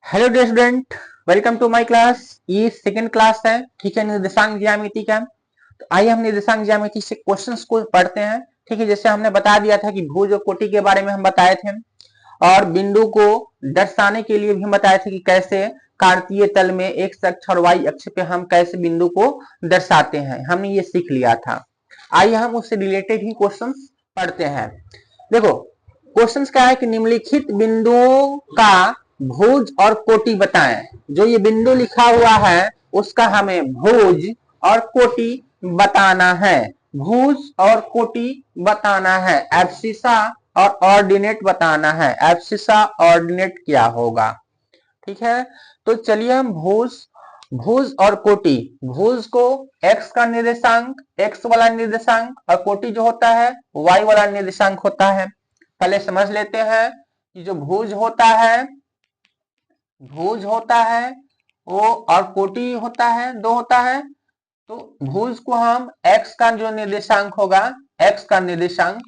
Hello dear student, welcome to my class. ये second class है, ठीक है, निर्देशांक ज्यामिति का। तो आइए हम निर्देशांक ज्यामिति से क्वेश्चंस को पढ़ते हैं। ठीक है, जैसे हमने बता दिया था कि भुज और कोटि के बारे में हम बताए थे और बिंदु को दर्शाने के लिए भी हम बताए थे कि कैसे कार्तीय तल में एक्स अक्ष और वाई अक्ष पे हम कैसे बिंदु को दर्शाते हैं, हमने ये सीख लिया था। आइए हम उससे रिलेटेड ही क्वेश्चन पढ़ते हैं। देखो क्वेश्चन क्या है कि निम्नलिखित बिंदुओं का भुज और कोटि बताएं। जो ये बिंदु लिखा हुआ है उसका हमें भुज और कोटि बताना है। भुज और कोटि बताना है, एब्सिसा और ऑर्डिनेट बताना है। एब्सिसा ऑर्डिनेट क्या होगा, ठीक है। तो चलिए हम भुज भुज और कोटि, भुज को x का निर्देशांक, x वाला निर्देशांक, और कोटि जो होता है y वाला निर्देशांक होता है। पहले समझ लेते हैं कि जो भुज होता है वो और कोटि होता है, दो होता है। तो भुज को हम x का जो निर्देशांक होगा, x का निर्देशांक,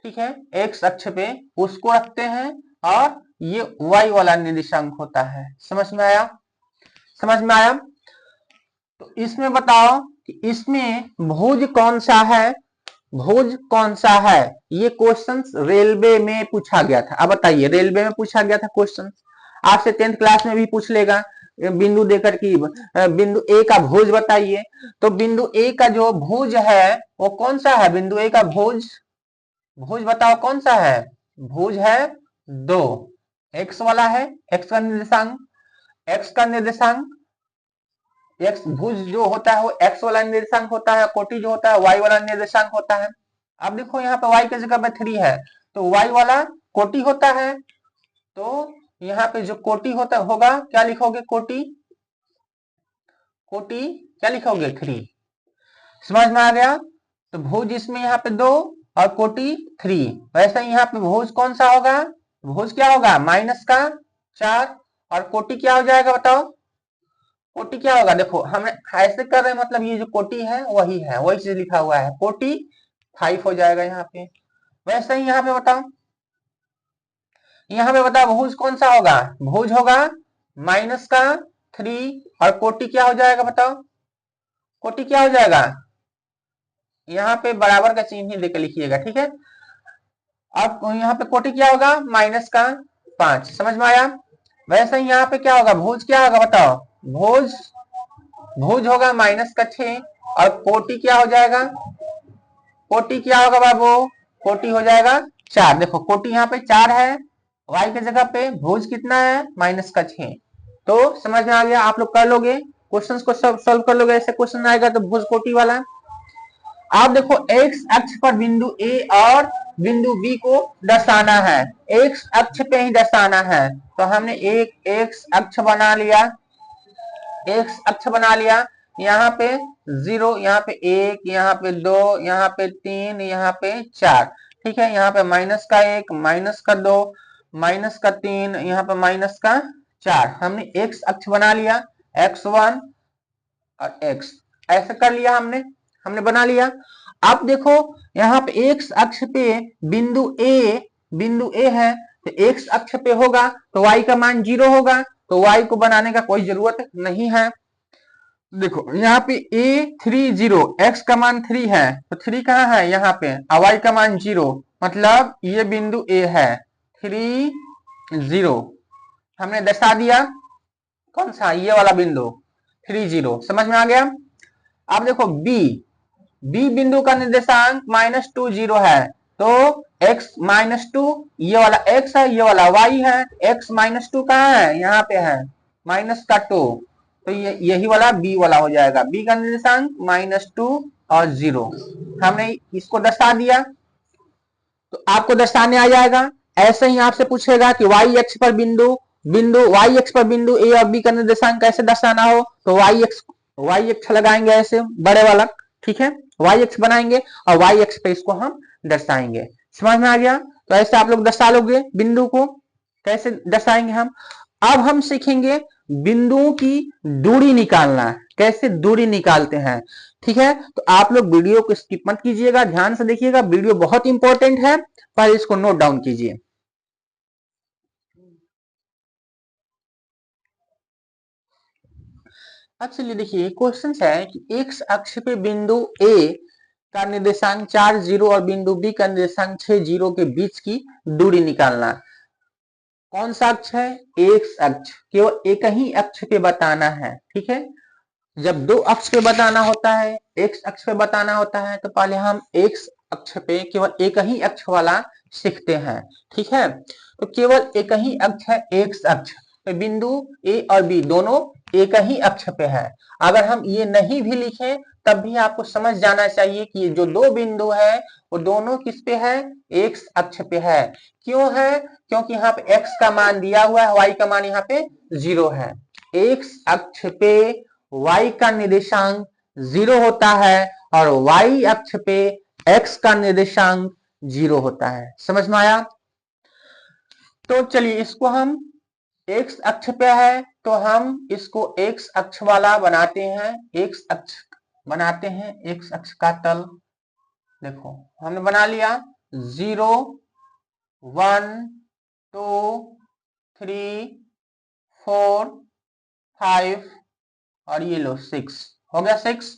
ठीक है, x अक्ष पे उसको रखते हैं और ये y वाला निर्देशांक होता है। समझ में आया? समझ में आया? तो इसमें बताओ कि इसमें भुज कौन सा है, भुज कौन सा है। ये क्वेश्चन रेलवे में पूछा गया था। अब बताइए, रेलवे में पूछा गया था क्वेश्चन, आपसे 10th क्लास में भी पूछ लेगा बिंदु देकर की बिंदु ए का भुज बताइए। तो बिंदु ए का जो भुज है वो कौन सा है? बिंदु ए का भुज, भुज बताओ कौन सा है? भुज है दो, एक्स वाला है, एक्स का निर्देशांक, एक्स का निर्देशांक, एक्स भुज जो होता है वो एक्स वाला निर्देशांक होता है, कोटि जो होता है वाई वाला निर्देशांक होता है। अब देखो यहाँ पे y की जगह पे 3 है तो y वाला कोटि होता है। तो यहाँ पे जो कोटि होता होगा क्या लिखोगे? कोटि, कोटि क्या लिखोगे? 3। समझ में आ गया? तो भुज इसमें यहाँ पे 2 और कोटि 3। वैसे यहाँ पे भुज कौन सा होगा? भुज क्या होगा? माइनस का 4। और कोटि क्या हो जाएगा बताओ? कोटि क्या होगा? देखो हम ऐसे कर रहे हैं, मतलब ये जो कोटि है वही चीज लिखा हुआ है, कोटि 5 हो जाएगा यहाँ पे। वैसे ही यहाँ पे बताओ, यहाँ पे बताओ भुज कौन सा होगा? भुज होगा माइनस का 3 और कोटि क्या हो जाएगा बताओ? कोटि क्या हो जाएगा? यहाँ पे बराबर का चिन्ह ही देकर लिखिएगा, ठीक है। अब यहाँ पे कोटि क्या होगा? माइनस का 5। समझ में आया? वैसे ही यहाँ पे क्या होगा? भुज क्या होगा बताओ? भुज भुज होगा माइनस का 6 और कोटि क्या हो जाएगा? कोटि क्या होगा बाबू? कोटि हो जाएगा 4। देखो कोटि यहाँ पे 4 है, y की जगह पे भुज कितना है? माइनस का 6। तो समझ में आ गया? आप लोग कर लोगे क्वेश्चंस को, सब सॉल्व कर लोगे। ऐसे क्वेश्चन आएगा तो भुज कोटि वाला। आप देखो x अक्ष पर बिंदु A और बिंदु B को दर्शाना है, x अक्ष पे ही दर्शाना है। तो हमने एक x अक्ष बना लिया, x अक्ष बना लिया। यहाँ पे 0, यहाँ पे 1, यहाँ पे 2, यहाँ पे 3, यहाँ पे 4, ठीक है। यहाँ पे माइनस का 1, माइनस का 2, माइनस का 3, यहाँ पे माइनस का 4। हमने x अक्ष बना लिया, x1 और x, ऐसे कर लिया हमने हमने बना लिया। अब देखो यहाँ पे x अक्ष पे बिंदु A है, तो x अक्ष पे होगा तो y का मान 0 होगा, तो y को बनाने का कोई जरूरत नहीं है। देखो यहाँ पे A30, x का मान 3 है तो 3 कहाँ है? यहाँ पे, और y का मान 0, मतलब ये बिंदु A है 30। हमने दर्शा दिया कौन सा? ये वाला बिंदु 30। समझ में आ गया? अब देखो बी बिंदु का निर्देशांक -2 0 है, तो x -2, ये वाला x है, ये वाला y है। x -2 कहाँ है? यहाँ पे है, -2। तो ये यही वाला b वाला हो जाएगा। b का निर्देशांक -2 और 0। हमने इसको दर्शा दिया तो आपको दर्शाने आ जाएगा। ऐसे ही आपसे पूछेगा कि y अक्ष पर बिंदु y अक्ष पर बिंदु a और b का निर्देशांक कैसे दर्शाना हो, तो y अक्ष लगाएंगे ऐसे बड़े वाला, ठीक है, y अक्ष बनाएंगे और y अक्ष पे इसको हम दर्शाएंगे। समझ में आ गया? तो ऐसे आप लोग दर्शा लोगे बिंदु को, कैसे दर्शाएंगे हम। अब हम सीखेंगे बिंदुओं की दूरी निकालना, कैसे दूरी निकालते हैं, ठीक है। तो आप लोग वीडियो को स्किप मत कीजिएगा, ध्यान से देखिएगा, वीडियो बहुत इंपॉर्टेंट है, पर इसको नोट डाउन कीजिए। अब चलिए देखिए क्वेश्चन है कि एक्स अक्ष पे बिंदु ए का निर्देशांक 4 जीरो और बिंदु बी का निर्देशांक 6 जीरो के बीच की दूरी निकालना। कौन सा अक्ष है? एक्स अक्ष। केवल एक ही अक्ष पे बताना है, ठीक है। जब दो अक्ष पे बताना होता है, एक्स अक्ष पे बताना होता है, तो पहले हम एक्स अक्ष पे केवल एक ही अक्ष वाला सीखते हैं, ठीक है। तो केवल एक ही अक्ष है एक्स अक्ष, तो बिंदु ए और बी दोनों एक ही अक्ष पे है। अगर हम ये नहीं भी लिखें तब भी आपको समझ जाना चाहिए कि ये जो दो बिंदु है वो दोनों किस पे है? एक्स अक्ष पे है। क्यों है? क्योंकि यहाँ पे एक्स का मान दिया हुआ है, वाई का मान यहाँ पे 0 है। एक्स अक्ष पे y का निर्देशांक 0 होता है और y अक्ष पे x का निर्देशांक 0 होता है। समझ में आया? तो चलिए इसको हम x अक्ष पे है तो हम इसको x अक्ष वाला बनाते हैं। x अक्ष बनाते हैं, x अक्ष का तल देखो हमने बना लिया 0 1 2 3 4 5 और ये लो 6 हो गया। 6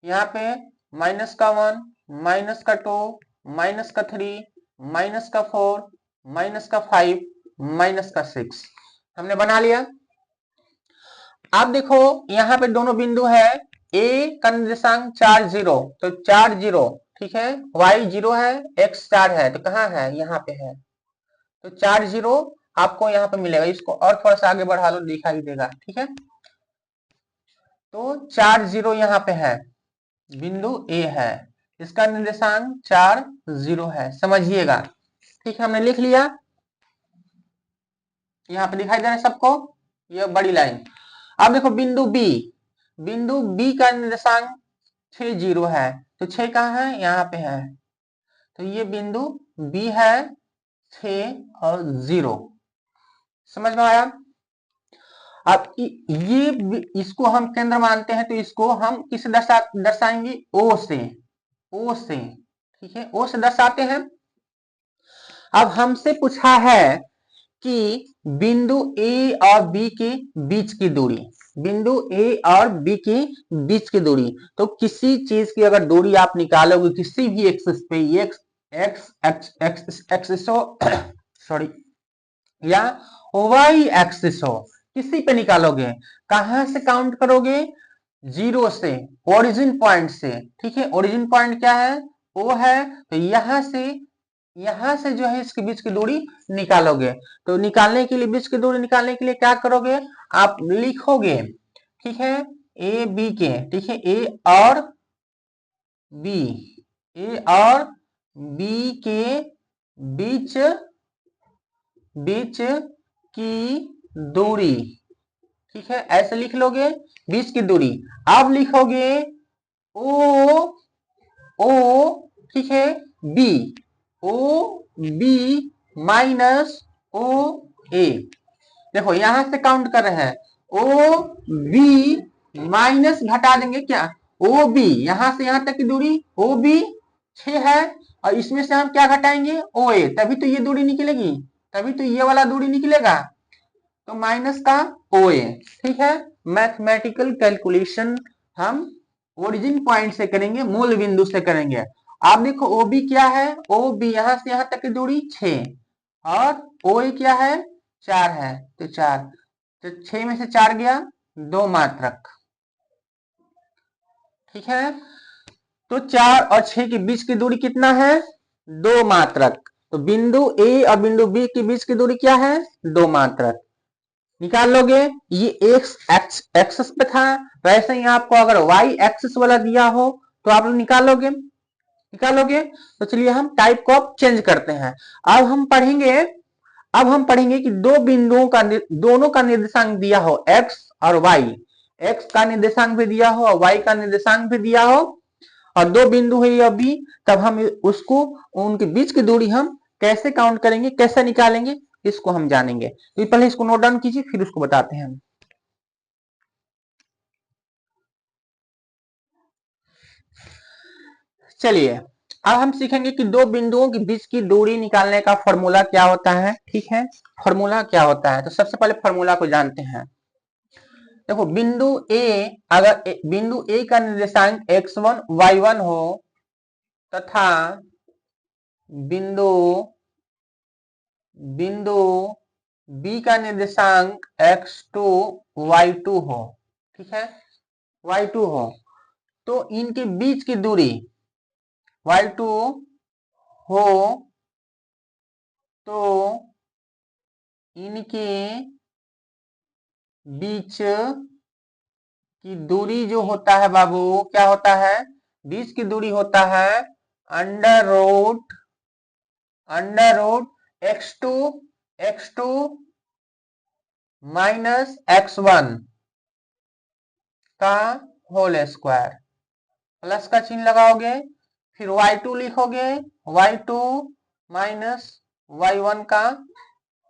यहाँ पे माइनस का 1 माइनस का 2 माइनस का 3 माइनस का 4 माइनस का 5 माइनस का 6 हमने बना लिया। अब देखो यहाँ पे दोनों बिंदु है, ए का निर्देशांक 4 0, तो 4 0, ठीक है। y 0 है, x 4 है, तो कहाँ है? यहाँ पे है। तो 4 0 आपको यहाँ पे मिलेगा। इसको और थोड़ा सा आगे बढ़ा लो, दिखाई देगा, ठीक है। तो 4 0 यहाँ पे है, बिंदु ए है, इसका निर्देशांक 4 0 है, समझिएगा, ठीक है। हमने लिख लिया, यहाँ पे दिखाई दे रहा है सबको, ये बड़ी लाइन। अब देखो बिंदु बी, बिंदु बी का निर्देशांक 6 0 है, तो 6 कहाँ है? यहाँ पे है। तो ये बिंदु बी है 6 और 0, समझ में आया? अब ये इसको हम केंद्र मानते हैं, तो इसको हम किस दर्शाएंगे? ओ से, ओ से, ठीक है, ओ से दर्शाते हैं। अब हमसे पूछा है कि बिंदु ए और बी के बीच की दूरी, बिंदु ए और बी के बीच की दूरी। तो किसी चीज की अगर दूरी आप निकालोगे किसी भी एक्सिस पे, एक्स एक्स एक्स एक्सिस हो सॉरी या वाई एक्सिस हो, किसी पे निकालोगे, कहां से काउंट करोगे? 0 से, ओरिजिन पॉइंट से, ठीक है। ओरिजिन पॉइंट क्या है? ओ है, तो यहां से जो है इसके बीच की दूरी निकालोगे। तो निकालने के लिए, बीच की दूरी निकालने के लिए क्या करोगे? आप लिखोगे, ठीक है, ए बी के, ठीक है, ए और बी, ए और बी के बीच बीच की दूरी, ठीक है, ऐसे लिख लोगे, बीच की दूरी। अब लिखोगे ओ, ओ, ठीक है, B, O B minus O ए। देखो यहां से काउंट कर रहे हैं, ओ बी माइनस घटा देंगे क्या? ओ बी, यहां से यहां तक की दूरी ओ बी 6 है, और इसमें से हम क्या घटाएंगे? ओ ए, तभी तो ये दूरी निकलेगी, तभी तो ये वाला दूरी निकलेगा। तो माइनस का ओ ए, ठीक है। मैथमेटिकल कैलकुलेशन हम ओरिजिन पॉइंट से करेंगे, मूल बिंदु से करेंगे। आप देखो ओ बी क्या है? ओ बी यहां से यहां तक की दूरी 6 और ओ ए क्या है? 4 है, तो 4, तो 6 में से 4 गया 2 मात्रक, ठीक है। तो 4 और 6 के बीच की दूरी कितना है? 2 मात्रक। तो बिंदु ए और बिंदु बी के बीच की दूरी क्या है? 2 मात्रक। निकाल लोगे, ये एक्स एक्सिस पे था, वैसे ही आपको अगर वाई एक्सिस वाला दिया हो तो आप लोग निकालोगे, निकालोगे। तो चलिए हम टाइप को अब चेंज करते हैं। अब हम पढ़ेंगे कि दो बिंदुओं का, दोनों का निर्देशांक दिया हो, एक्स और वाई, एक्स का निर्देशांक भी दिया हो और वाई का निर्देशांक भी दिया हो, और दो बिंदु है ये अभी, तब हम उसको, उनके बीच की दूरी हम कैसे काउंट करेंगे, कैसे निकालेंगे, इसको हम जानेंगे। तो पहले इसको नोट डाउन कीजिए, फिर उसको बताते हैं हम। चलिए अब हम सीखेंगे कि दो बिंदुओं के बीच की दूरी निकालने का फॉर्मूला क्या होता है, ठीक है। फॉर्मूला क्या होता है, तो सबसे पहले फॉर्मूला को जानते हैं। देखो बिंदु ए, अगर बिंदु ए का निर्देशांक x1 y1 हो तथा बिंदु बिंदु बी का निर्देशांक x2 y2 हो, ठीक है, y2 हो, तो इनके बीच की दूरी y2 हो तो इनके बीच की दूरी जो होता है बाबू, क्या होता है, बीच की दूरी होता है under root x2 minus x1 का होल स्क्वायर, प्लस का चिन्ह लगाओगे, फिर y2 लिखोगे, y2 माइनस y1 का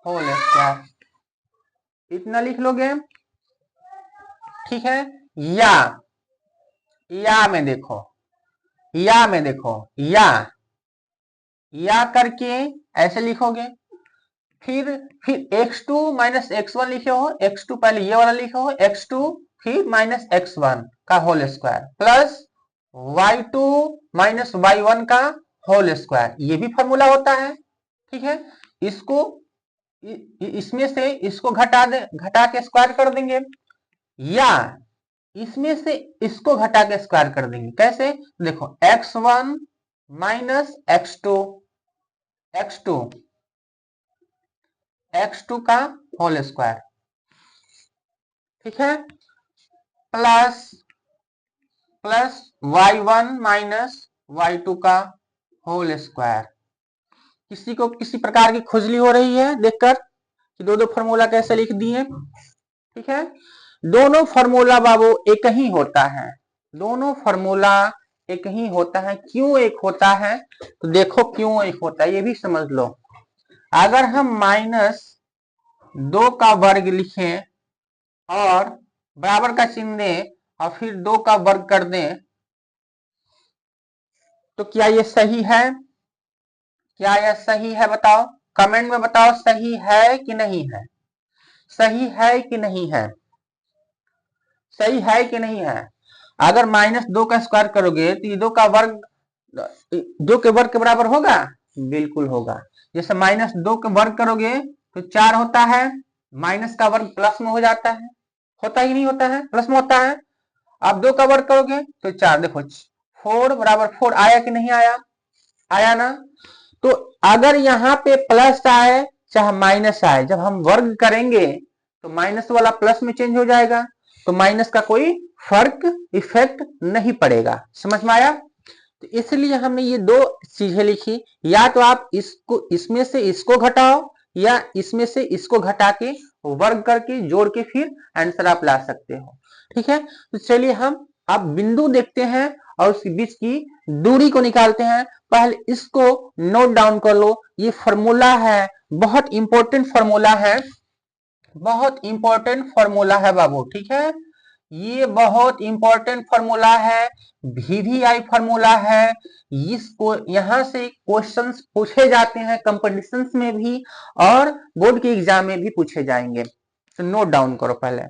होल स्क्वायर, इतना लिख लोगे, ठीक है। या में देखो, या करके ऐसे लिखोगे, फिर x2 माइनस x1 लिखे हो, x2 पहले ये वाला लिखे हो, x2 फिर माइनस x1 का whole square plus y2 minus y1 का होल स्क्वायर, ये भी फॉर्मूला होता है, ठीक है। इसको इसमें से इसको घटा के स्क्वायर कर देंगे, या इसमें से इसको घटा के स्क्वायर कर देंगे, कैसे, देखो x1 माइनस x2 का होल स्क्वायर, ठीक है, प्लस y1 माइनस y2 का होल स्क्वायर। किसी को किसी प्रकार की खुजली हो रही है देखकर कि दो फॉर्मूला कैसे लिख दिए, ठीक है। दोनों फॉर्मूला बाबू एक ही होता है, दोनों फॉर्मूला एक ही होता है, क्यों एक होता है, तो देखो क्यों एक होता है ये भी समझ लो। अगर हम -2 का वर्ग लिखें और बराबर का चिन्ह दें और फिर 2 का वर्ग कर दें, तो क्या ये सही है, क्या यह सही है, बताओ, कमेंट में बताओ सही है कि नहीं है, सही है कि नहीं है, सही है कि नहीं है। अगर -2 का स्क्वायर करोगे तो ये 2 का वर्ग 2 के वर्ग के बराबर होगा, बिल्कुल होगा। जैसे -2 के वर्ग करोगे तो 4 होता है, माइनस का वर्ग प्लस में हो जाता है, होता ही नहीं होता है, प्लस में होता है। अब 2 का वर्ग करोगे तो 4, देखो 4 बराबर 4 आया कि नहीं आया, आया ना। तो अगर यहाँ पे प्लस आए चाहे माइनस आए, जब हम वर्ग करेंगे तो माइनस वाला प्लस में चेंज हो जाएगा, तो माइनस का कोई फर्क इफेक्ट नहीं पड़ेगा, समझ में आया। तो इसलिए हमने ये दो चीजें लिखी, या तो आप इसको इसमें से इसको घटाओ या इसमें से इसको घटा के वर्ग करके जोड़ के फिर आंसर आप ला सकते हो, ठीक है। तो चलिए हम अब बिंदु देखते हैं और उसके बीच की दूरी को निकालते हैं। पहले इसको नोट डाउन कर लो, ये फॉर्मूला है, बहुत इंपॉर्टेंट फॉर्मूला है, बहुत इंपॉर्टेंट फॉर्मूला है बाबू, ठीक है, ये बहुत इंपॉर्टेंट फॉर्मूला है, VVI फॉर्मूला है। इसको यहां से क्वेश्चंस पूछे जाते हैं कंपटीशंस में भी और बोर्ड के एग्जाम में भी पूछे जाएंगे, तो नोट डाउन करो पहले।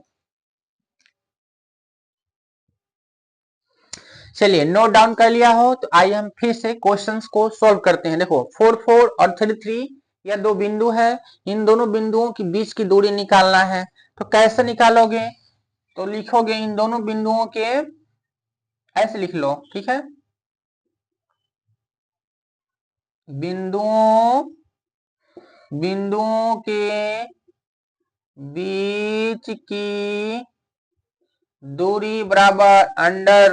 चलिए नोट डाउन कर लिया हो तो आइए हम फिर से क्वेश्चंस को सॉल्व करते हैं। देखो 4 4 और 3 3 या दो बिंदु है, इन दोनों बिंदुओं के बीच की दूरी निकालना है, तो कैसे निकालोगे, तो लिखोगे इन दोनों बिंदुओं के, ऐसे लिख लो, ठीक है, बिंदुओं के बीच की दूरी बराबर अंडर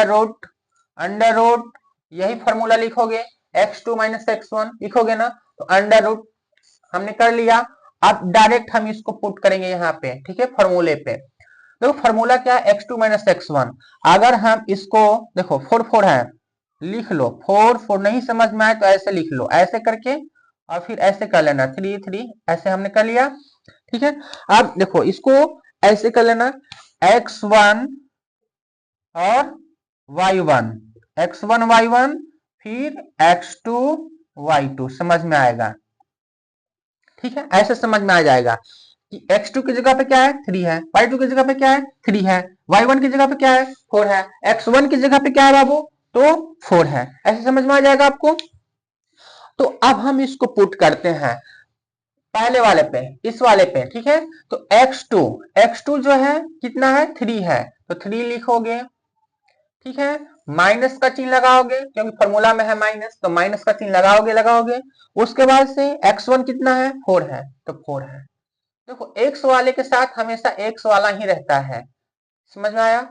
रूट यही फॉर्मूला लिखोगे, x2 माइनस x1 लिखोगे ना, तो अंडर रूट हमने कर लिया। अब डायरेक्ट हम इसको पुट करेंगे यहाँ पे, ठीक है, फॉर्मूले पे। देखो फॉर्मूला क्या है, x2 माइनस x1। अगर हम इसको देखो 4 4 है, लिख लो 4 4, नहीं समझ में आए तो ऐसे लिख लो, ऐसे करके और फिर ऐसे कर लेना 3 3, ऐसे हमने कर लिया, ठीक है। अब देखो इसको ऐसे कर लेना, x1 और y1, x1 y1 फिर x2 y2, समझ में आएगा, ठीक है, ऐसे समझ में आ जाएगा। कि x2 की जगह पे क्या है 3 है, y2 की जगह पे क्या है 3 है, y1 की जगह पे क्या है 4 है, x1 की जगह पे क्या है बाबू तो 4 है। ऐसे समझ में आ जाएगा आपको। तो अब हम इसको पुट करते हैं पहले वाले पे, इस वाले पे, ठीक है। तो x2 जो है कितना है 3 है, तो 3 लिखोगे, ठीक है। माइनस का चिन्ह लगाओगे क्योंकि फॉर्मूला में है माइनस, तो माइनस का चिन्ह लगाओगे। उसके बाद से x1 कितना है 4 है, तो 4 है। देखो x वाले के साथ हमेशा x वाला ही रहता है, समझ में आया।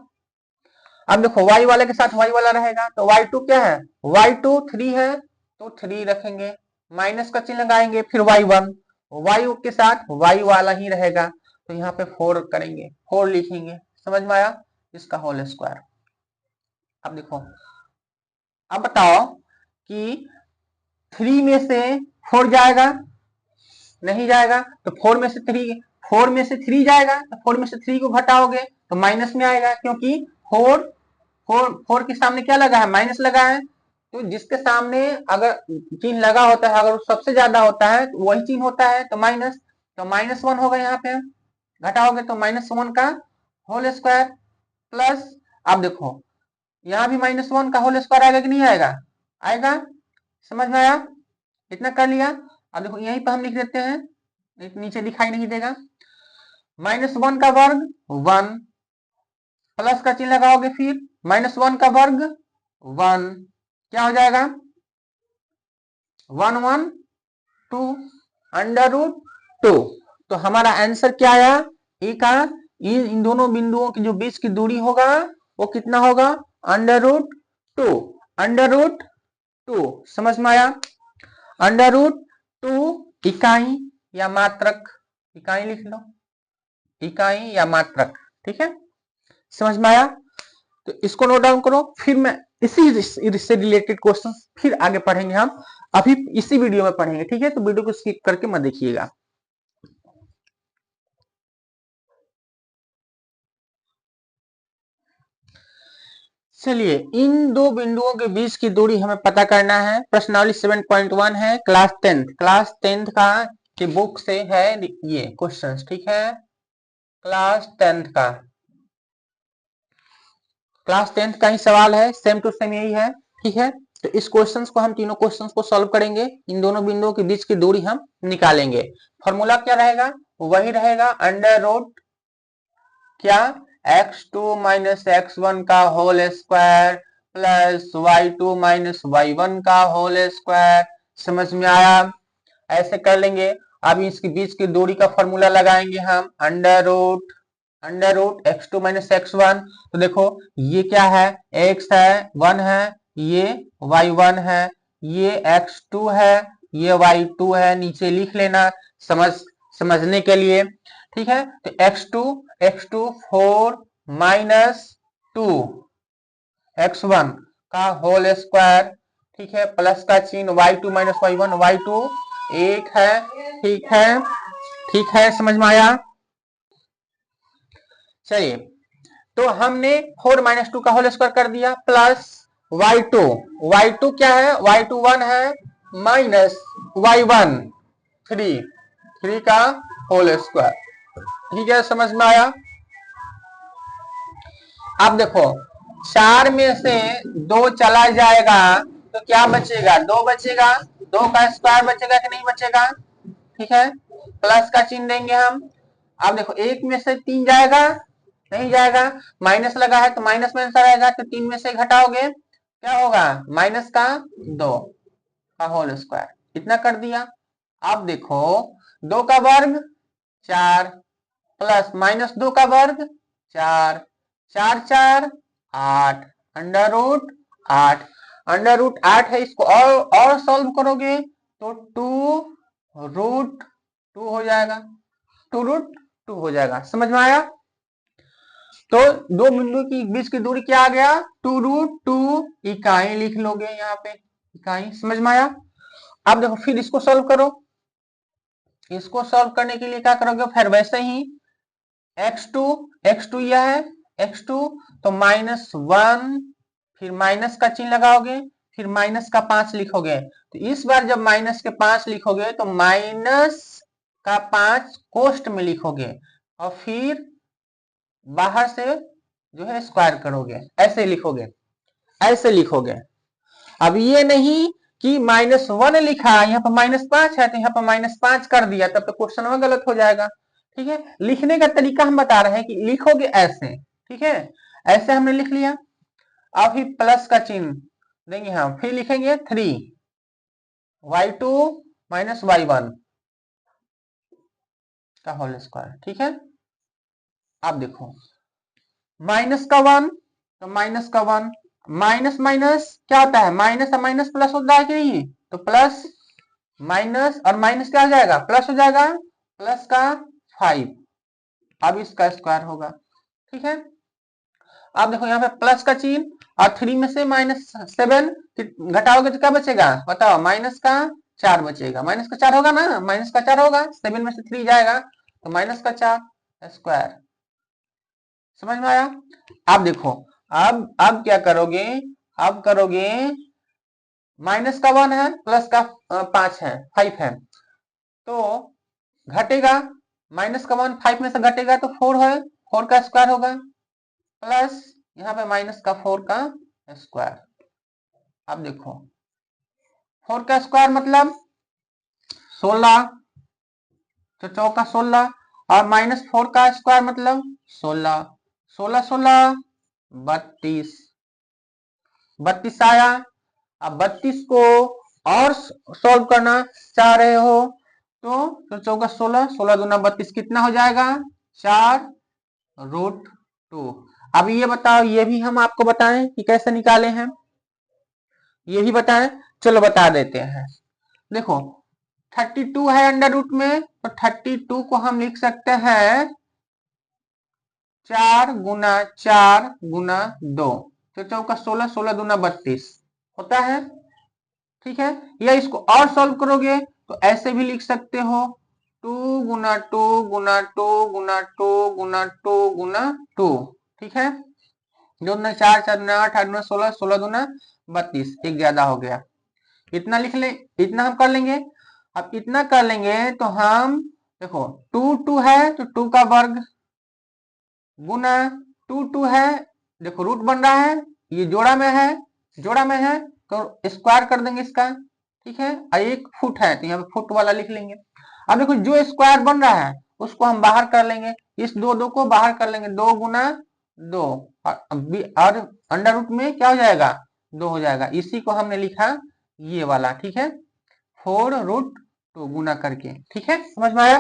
अब देखो y वाले के साथ y वाला रहेगा, तो y2 क्या है y2 3 है, तो 3 रखेंगे, माइनस का चिन्ह लगाएंगे, फिर y1, y के साथ y वाला ही रहेगा, तो यहाँ पे 4 करेंगे, 4 लिखेंगे, समझ में आया, इसका होल स्क्वायर। अब देखो, अब बताओ कि 3 में से 4 जाएगा, नहीं जाएगा, तो 4 में से 3 जाएगा, तो 4 में से 3 को घटाओगे तो माइनस में आएगा, क्योंकि 4 के सामने क्या लगा है माइनस लगा है। तो जिसके सामने अगर चिन्ह लगा होता है, अगर सबसे ज्यादा होता है तो वही चिन्ह होता है, तो -1 होगा, यहाँ पे घटाओगे तो -1 का होल स्क्वायर प्लस, अब देखो यहाँ भी -1 का होल स्क्वायर आएगा कि नहीं आएगा, आएगा, समझ में आया, इतना कर लिया। अब देखो यहीं पर हम लिख देते हैं, नीचे दिखाई नहीं देगा, -1 का वर्ग 1, प्लस का चिन्ह लगाओगे, फिर -1 का वर्ग 1, क्या हो जाएगा 1 1 2 √2। तो हमारा आंसर क्या आया, ए का इन दोनों बिंदुओं के जो बीच की दूरी होगा वो कितना होगा √2, √2, समझ में आया। √2 इकाई या मात्रक, इकाई लिख लो, इकाई या मात्रक, ठीक है, समझ में आया। तो इसको नोट डाउन करो, फिर मैं इसी से रिलेटेड क्वेश्चन फिर आगे पढ़ेंगे हम, अभी इसी वीडियो में पढ़ेंगे, ठीक है। तो वीडियो को स्किप करके मत देखिएगा। चलिए, इन दो बिंदुओं के बीच की दूरी हमें पता करना है। प्रश्नावली 7.1 है, क्लास 10th का की बुक से है ये क्वेश्चंस, ठीक है, क्लास 10th का ही सवाल है, सेम टू सेम यही है, ठीक है। तो इस क्वेश्चंस को हम तीनों क्वेश्चंस को सॉल्व करेंगे, इन दोनों बिंदुओं के बीच की दूरी हम निकालेंगे। फॉर्मूला क्या रहेगा, वही रहेगा अंडर रूट क्या x2 माइनस x1 का whole square plus y2 minus y1 का होल स्क्वायर, समझ में आया। ऐसे कर लेंगे। अब इसके बीच की दूरी का फॉर्मूला लगाएंगे हम, under root x2 minus x1। तो देखो ये क्या है, x है 1 है, ये y1 है, ये x2 है, ये y2 है, नीचे लिख लेना समझने के लिए, ठीक है। तो x2 4 माइनस 2 x1 का होल स्क्वायर, ठीक है, प्लस का चिन्ह y2 माइनस y1, y2 1 है, ठीक है, समझ में आया। चलिए, तो हमने 4 माइनस 2 का होल स्क्वायर कर दिया, प्लस y2 क्या है, y2 1 है, माइनस y1 3 का होल स्क्वायर, ठीक है, समझ में आया। अब देखो 4 में से 2 चला जाएगा तो क्या बचेगा, 2 बचेगा, 2 का स्क्वायर बचेगा कि नहीं बचेगा, ठीक है, प्लस का चिन्ह देंगे हम। अब देखो 1 में से 3 जाएगा, नहीं जाएगा, माइनस लगा है तो माइनस में आंसर आएगा, तो 3 में से घटाओगे क्या होगा माइनस का 2 का होल स्क्वायर, इतना कर दिया। अब देखो 2 का वर्ग 4 प्लस -2 का वर्ग 4, 4 4 8, अंडर रूट 8 है, इसको और सॉल्व करोगे तो 2√2 हो जाएगा, 2√2 हो जाएगा, समझ में आया। तो दो बिंदु की बीच की दूरी क्या आ गया 2√2 इकाई लिख लोगे यहाँ पे, इकाई, समझ में आया। अब देखो फिर इसको सॉल्व करो, इसको सॉल्व करने के लिए क्या करोगे, फिर वैसे ही x2 यह है x2, तो -1, फिर माइनस का चिन्ह लगाओगे, फिर माइनस का 5 लिखोगे। तो इस बार जब माइनस के 5 लिखोगे तो -5 का 5 कोष्ट में लिखोगे और फिर बाहर से जो है स्क्वायर करोगे, ऐसे लिखोगे, ऐसे लिखोगे। अब ये नहीं कि -1 लिखा, यहाँ पर -5 है तो यहाँ पर -5 कर दिया, तब तो क्वेश्चन में गलत हो जाएगा। ठीक है, लिखने का तरीका हम बता रहे हैं कि लिखोगे ऐसे। ठीक है, ऐसे हमने लिख लिया। अब ही प्लस का चिन्ह देंगे हम, फिर लिखेंगे 3y2 - y1 का होल स्क्वायर। ठीक है, अब देखो माइनस का 1 तो माइनस का 1, माइनस माइनस क्या होता है, माइनस और माइनस प्लस होता है कि नहीं, तो प्लस माइनस और माइनस क्या हो जाएगा, प्लस हो जाएगा, प्लस का 5। अब इसका स्क्वायर होगा। ठीक है, अब देखो यहाँ पे प्लस का चिन्ह और 3 में से -7 घटाओगे तो क्या बचेगा बताओ, माइनस का 4 बचेगा। माइनस का 4 होगा ना, माइनस का 4 होगा, 7 में से 3 जाएगा तो माइनस का 4 स्क्वायर। समझ में आया। अब देखो, अब क्या करोगे, अब करोगे माइनस का 1 है, प्लस का 5 है, 5 है, तो घटेगा, माइनस का 1 5 में से घटेगा तो 4 है, 4 का स्क्वायर होगा, प्लस यहाँ पे माइनस का 4 का स्क्वायर। अब देखो 4 का स्क्वायर मतलब 16, तो चौका 16, और -4 का स्क्वायर मतलब 16, 16 16 32, 32 आया। अब 32 को और सॉल्व करना चाह रहे हो तो चौका 16, 16 दूना 32 कितना हो जाएगा, 4√2। अब ये बताओ, ये भी हम आपको बताएं कि कैसे निकाले हैं, ये भी बताएं, चलो बता देते हैं। देखो 32 है अंडर रूट में, तो 32 को हम लिख सकते हैं 4 गुना 4 गुना 2, तो चौका 16, 16 दूना 32 होता है। ठीक है, या इसको और सॉल्व करोगे तो ऐसे भी लिख सकते हो, 2 गुना 2 गुना 2 गुना 2 गुना 2 गुना 2। ठीक है, 2 दूना 4, 4 दूना 8, 8 दूना 16, 16 दूना 32, एक ज्यादा हो गया, इतना लिख ले, इतना हम कर लेंगे। अब इतना कर लेंगे तो हम देखो 2 2 है तो 2 का वर्ग गुना 2 2 है, देखो रूट बन रहा है, ये जोड़ा में है, जोड़ा में है तो स्क्वायर कर देंगे इसका। ठीक है, और 1 फुट है तो यहाँ पे फुट वाला लिख लेंगे। अब देखो जो स्क्वायर बन रहा है उसको हम बाहर कर लेंगे, इस 2 2 को बाहर कर लेंगे, 2 गुना 2, और अंडर रूट में क्या हो जाएगा, 2 हो जाएगा, इसी को हमने लिखा ये वाला। ठीक है, 4√2 गुना करके। ठीक है, समझ में आया।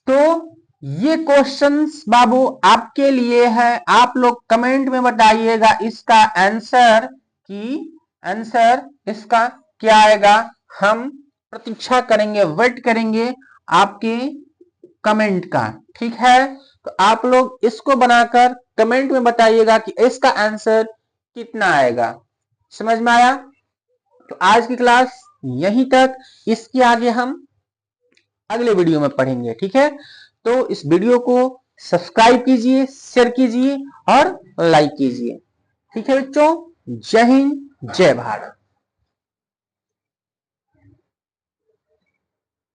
तो ये क्वेश्चंस बाबू आपके लिए है, आप लोग कमेंट में बताइएगा इसका आंसर, कि आंसर इसका क्या आएगा। हम प्रतीक्षा करेंगे, वेट करेंगे आपके कमेंट का। ठीक है, तो आप लोग इसको बनाकर कमेंट में बताइएगा कि इसका आंसर कितना आएगा। समझ में आया। तो आज की क्लास यहीं तक, इसके आगे हम अगले वीडियो में पढ़ेंगे। ठीक है, तो इस वीडियो को सब्सक्राइब कीजिए, शेयर कीजिए और लाइक कीजिए। ठीक है बच्चों, जय हिंद, जय भारत।